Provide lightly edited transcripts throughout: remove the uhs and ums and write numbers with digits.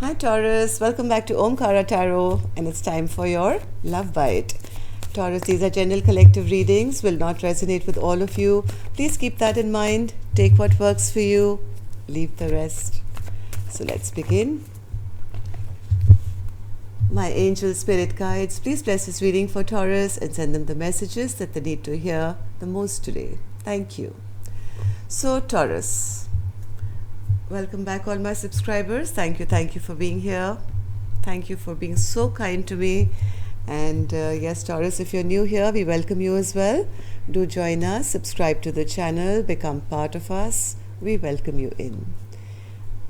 Hi Taurus, welcome back to Omkara Tarot, and it's time for your Love Bite. Taurus, these are general collective readings, will not resonate with all of you. Please keep that in mind. Take what works for you, leave the rest. So let's begin. My angel spirit guides, please bless this reading for Taurus and send them the messages that they need to hear the most today. Thank you. So Taurus, welcome back all my subscribers. Thank you for being here. Thank you for being so kind to me. And yes, Taurus, if you're new here, we welcome you as well. Do join us, subscribe to the channel, become part of us. We welcome you in.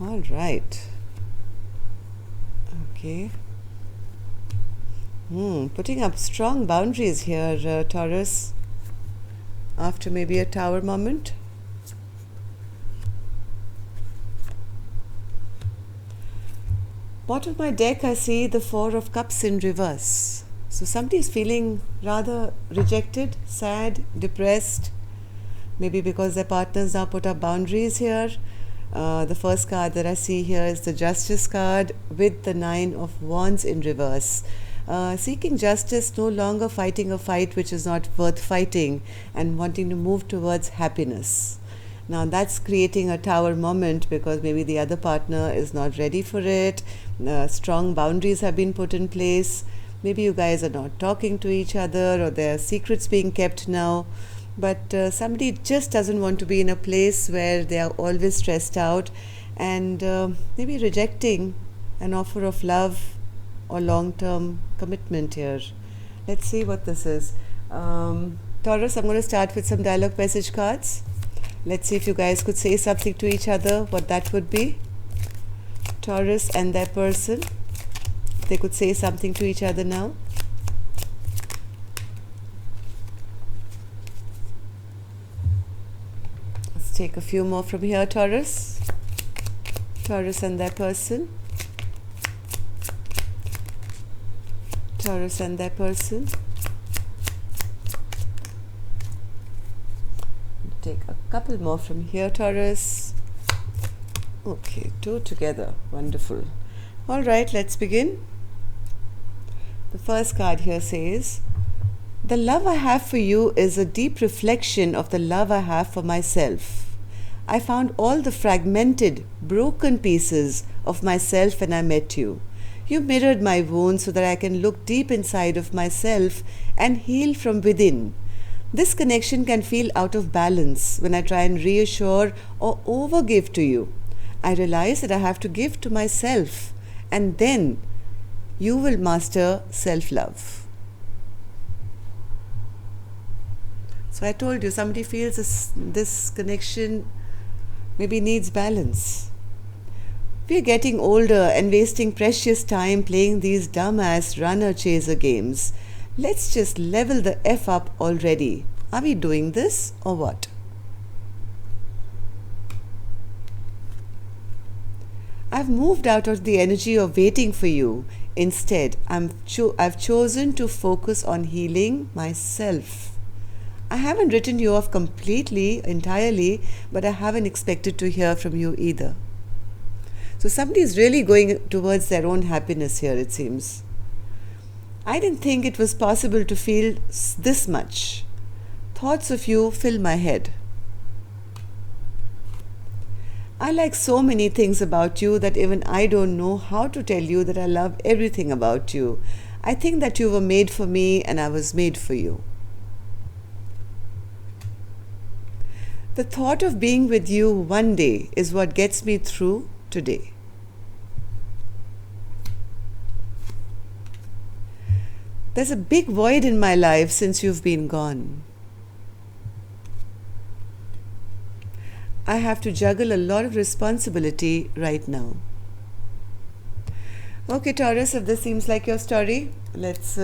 All right. Okay. Putting up strong boundaries here, Taurus, after maybe a tower moment. Bottom of my deck, I see the Four of Cups in reverse. So somebody is feeling rather rejected, sad, depressed, maybe because their partners now put up boundaries here. The first card that I see here is the Justice card with the Nine of Wands in reverse. Seeking justice, no longer fighting a fight which is not worth fighting, and wanting to move towards happiness. Now that's creating a tower moment because maybe the other partner is not ready for it. Strong boundaries have been put in place. Maybe you guys are not talking to each other, or there are secrets being kept now. But somebody just doesn't want to be in a place where they are always stressed out, and maybe rejecting an offer of love or long-term commitment here. Let's see what this is. Taurus, I'm going to start with some dialogue message cards. Let's see if you guys could say something to each other, what that would be. Taurus and their person. They could say something to each other now. Let's take a few more from here, Taurus. Taurus and their person. Taurus and their person. Take a couple more from here, Taurus. Okay, two together. Wonderful. All right, let's begin. The first card here says, the love I have for you is a deep reflection of the love I have for myself. I found all the fragmented, broken pieces of myself when I met you. You mirrored my wounds so that I can look deep inside of myself and heal from within. This connection can feel out of balance when I try and reassure or overgive to you. I realize that I have to give to myself, and then you will master self-love. So I told you, somebody feels this connection maybe needs balance. We are getting older and wasting precious time playing these dumbass runner-chaser games. Let's just level the F up already. Are we doing this or what? I've moved out of the energy of waiting for you. Instead, I've chosen to focus on healing myself. I haven't written you off completely, entirely, but I haven't expected to hear from you either. So somebody is really going towards their own happiness here, it seems. I didn't think it was possible to feel this much. Thoughts of you fill my head. I like so many things about you that even I don't know how to tell you that I love everything about you. I think that you were made for me and I was made for you. The thought of being with you one day is what gets me through today. There's a big void in my life since you've been gone. I have to juggle a lot of responsibility right now. Okay, Taurus, if this seems like your story, let's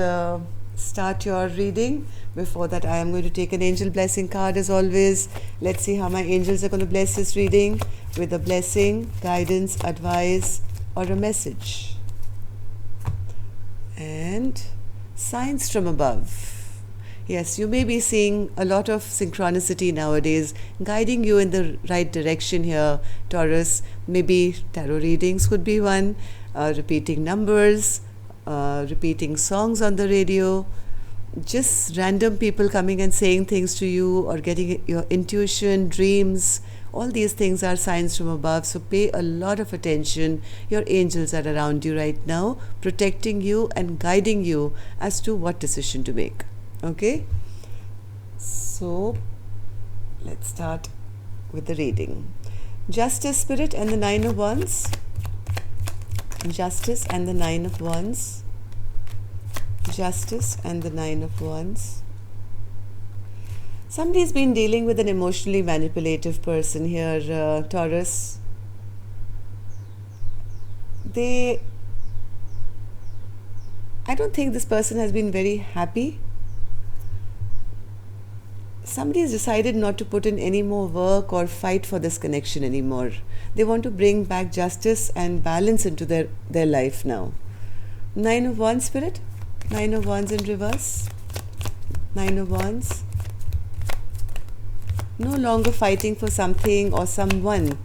start your reading. Before that, I am going to take an angel blessing card as always. Let's see how my angels are going to bless this reading with a blessing, guidance, advice, or a message. And signs from above. Yes, you may be seeing a lot of synchronicity nowadays, guiding you in the right direction here, Taurus. maybe tarot readings could be one, repeating numbers, repeating songs on the radio, just random people coming and saying things to you, or getting your intuition, dreams. All these things are signs from above, so pay a lot of attention. Your angels are around you right now, protecting you and guiding you as to what decision to make. Okay? So, let's start with the reading. Justice, Spirit, and the Nine of Wands. Justice and the Nine of Wands. Justice and the Nine of Wands. Somebody's been dealing with an emotionally manipulative person here, Taurus. I don't think this person has been very happy. Somebody has decided not to put in any more work or fight for this connection anymore. They want to bring back justice and balance into their life now. Nine of Wands, Spirit. Nine of Wands in reverse. Nine of Wands. No longer fighting for something or someone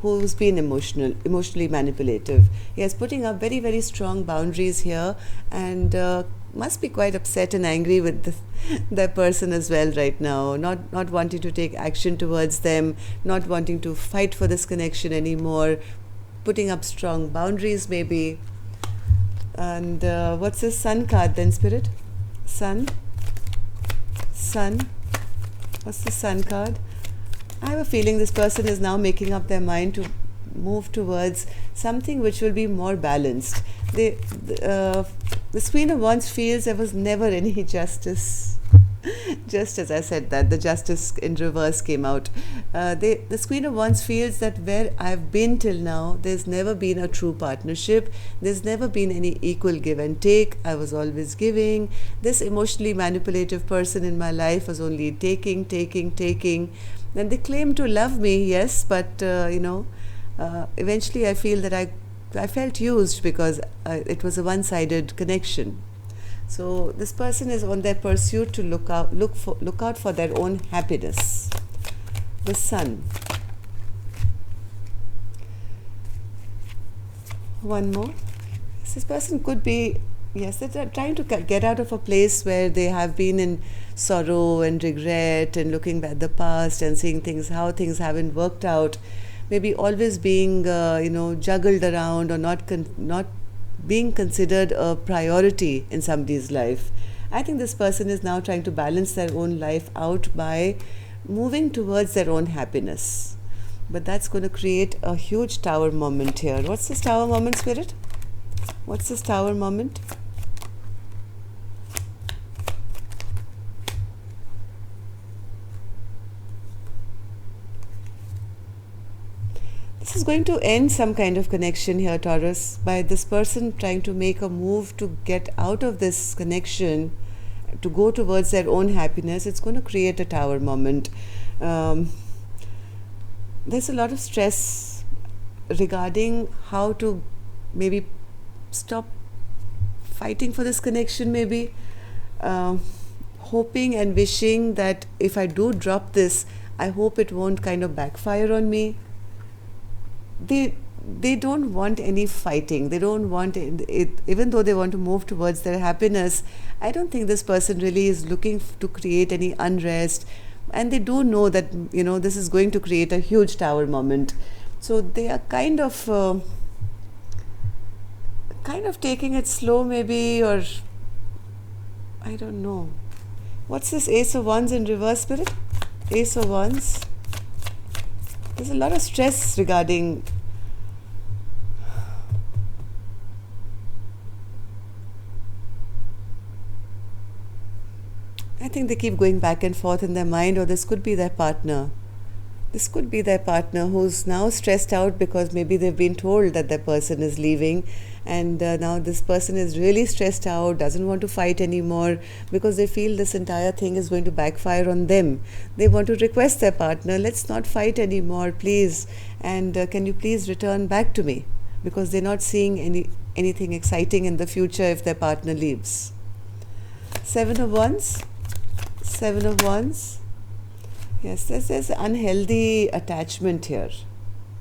who's been emotionally manipulative. Yes, putting up very, very strong boundaries here, and must be quite upset and angry with that person as well right now. Not wanting to take action towards them, not wanting to fight for this connection anymore, putting up strong boundaries maybe. And what's the Sun card then, Spirit? Sun. What's the Sun card? I have a feeling this person is now making up their mind to move towards something which will be more balanced. The Queen of Wands feels there was never any justice. Just as I said that, the Justice in reverse came out. The Queen of Wands feels that where I've been till now, there's never been a true partnership. There's never been any equal give and take. I was always giving. This emotionally manipulative person in my life was only taking. And they claim to love me, yes, but eventually I feel that I felt used because it was a one-sided connection. So this person is on their pursuit to look out for their own happiness. The Sun. One more. This person could be, yes, they're trying to get out of a place where they have been in sorrow and regret and looking at the past and seeing how things haven't worked out. Maybe always being, juggled around, or not being considered a priority in somebody's life. I think this person is now trying to balance their own life out by moving towards their own happiness. But that's going to create a huge Tower moment here. What's this Tower moment, Spirit? What's this Tower moment? This is going to end some kind of connection here, Taurus, by this person trying to make a move to get out of this connection, to go towards their own happiness. It's going to create a Tower moment. There's a lot of stress regarding how to maybe stop fighting for this connection, maybe hoping and wishing that if I do drop this, I hope it won't kind of backfire on me. They don't want any fighting. They don't want it, even though they want to move towards their happiness. I don't think this person really is looking to create any unrest, and they do know that this is going to create a huge Tower moment. So they are kind of taking it slow, maybe, or I don't know. What's this Ace of Wands in reverse, Spirit? Ace of Wands. There's a lot of stress regarding I think they keep going back and forth in their mind, or this could be their partner. This could be their partner who's now stressed out because maybe they've been told that their person is leaving, and now this person is really stressed out, doesn't want to fight anymore because they feel this entire thing is going to backfire on them. They want to request their partner, let's not fight anymore, please, and can you please return back to me, because they're not seeing anything exciting in the future if their partner leaves. Seven of Wands. Yes, there's unhealthy attachment here.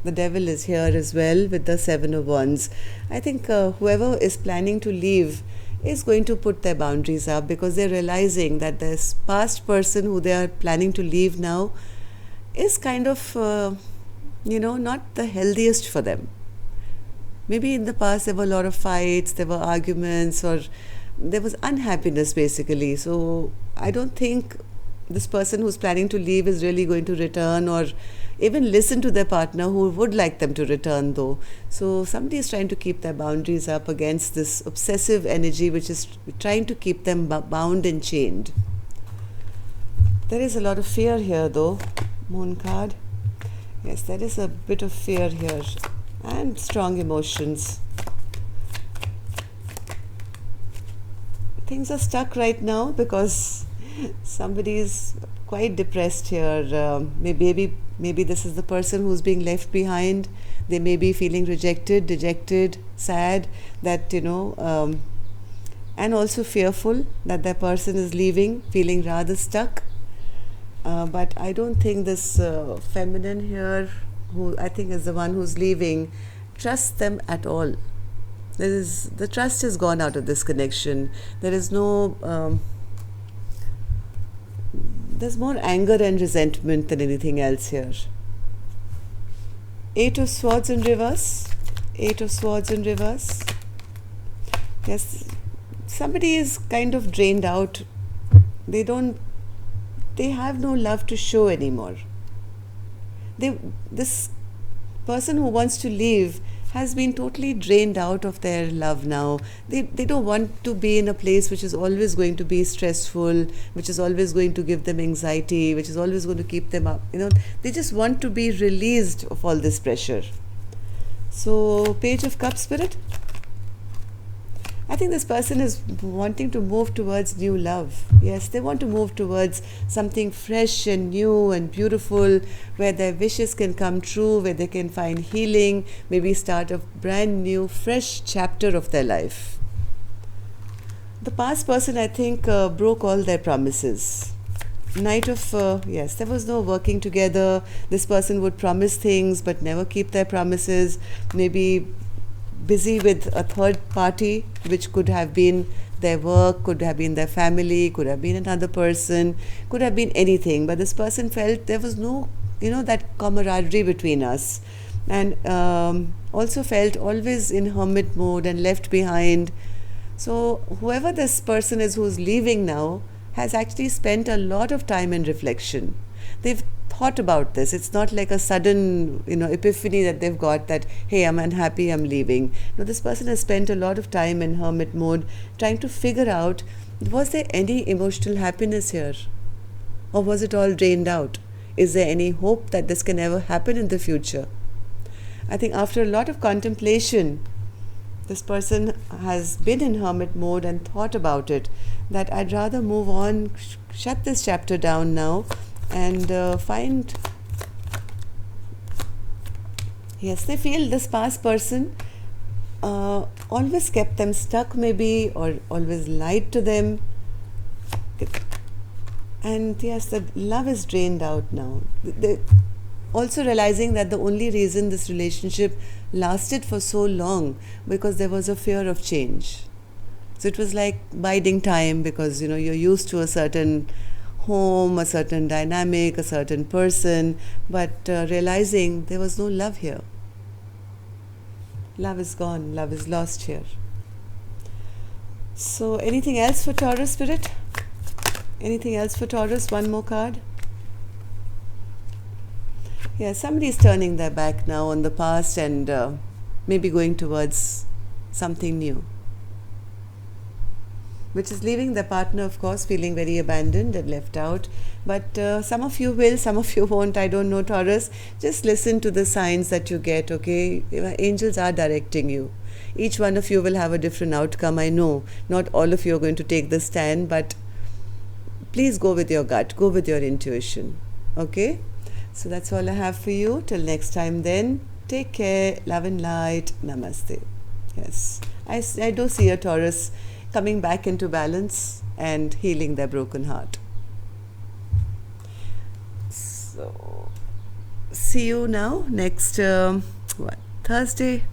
The devil is here as well with the Seven of Wands. I think whoever is planning to leave is going to put their boundaries up because they're realizing that this past person who they are planning to leave now is kind of, not the healthiest for them. Maybe in the past there were a lot of fights, there were arguments, or there was unhappiness basically. So I don't think this person who's planning to leave is really going to return or even listen to their partner who would like them to return though. So somebody is trying to keep their boundaries up against this obsessive energy which is trying to keep them bound and chained. There is a lot of fear here though, Moon card. Yes, there is a bit of fear here and strong emotions. Things are stuck right now because somebody is quite depressed here. Maybe this is the person who's being left behind. They may be feeling rejected, dejected, sad, that and also fearful that that person is leaving, feeling rather stuck. But I don't think this feminine here, who I think is the one who's leaving, trusts them at all. The trust has gone out of this connection. There is no there's more anger and resentment than anything else here. Eight of Swords in reverse. Eight of Swords in reverse. Yes, somebody is kind of drained out. They have no love to show anymore. This person who wants to leave has been totally drained out of their love now. They don't want to be in a place which is always going to be stressful, which is always going to give them anxiety, which is always going to keep them up. They just want to be released of all this pressure. So, Page of Cups, Spirit. I think this person is wanting to move towards new love. Yes, they want to move towards something fresh and new and beautiful, where their wishes can come true, where they can find healing, maybe start a brand new, fresh chapter of their life. The past person, I think, broke all their promises. Knight of, yes, there was no working together. This person would promise things but never keep their promises. Maybe busy with a third party, which could have been their work, could have been their family, could have been another person, could have been anything. But this person felt there was no, that camaraderie between us, and also felt always in hermit mode and left behind. So whoever this person is who's leaving now has actually spent a lot of time in reflection. They've thought about this. It's not like a sudden, epiphany that they've got that, hey, I'm unhappy, I'm leaving. No, this person has spent a lot of time in hermit mode trying to figure out, was there any emotional happiness here? Or was it all drained out? Is there any hope that this can ever happen in the future? I think after a lot of contemplation, this person has been in hermit mode and thought about it, that I'd rather move on, shut this chapter down now, and find, yes, they feel this past person always kept them stuck maybe, or always lied to them. And yes, the love is drained out now. They also realizing that the only reason this relationship lasted for so long because there was a fear of change. So it was like biding time because, you're used to a certain home, a certain dynamic, a certain person, but realizing there was no love here. Love is gone, love is lost here. So anything else for Taurus, Spirit? Anything else for Taurus? One more card. Yeah, somebody is turning their back now on the past and maybe going towards something new, which is leaving their partner, of course, feeling very abandoned and left out. But some of you will, some of you won't. I don't know, Taurus. Just listen to the signs that you get, okay? Angels are directing you. Each one of you will have a different outcome. I know not all of you are going to take the stand, but please go with your gut, go with your intuition, okay? So that's all I have for you. Till next time then, take care, love and light, namaste. Yes, I do see a Taurus coming back into balance and healing their broken heart. So see you now next what, Thursday.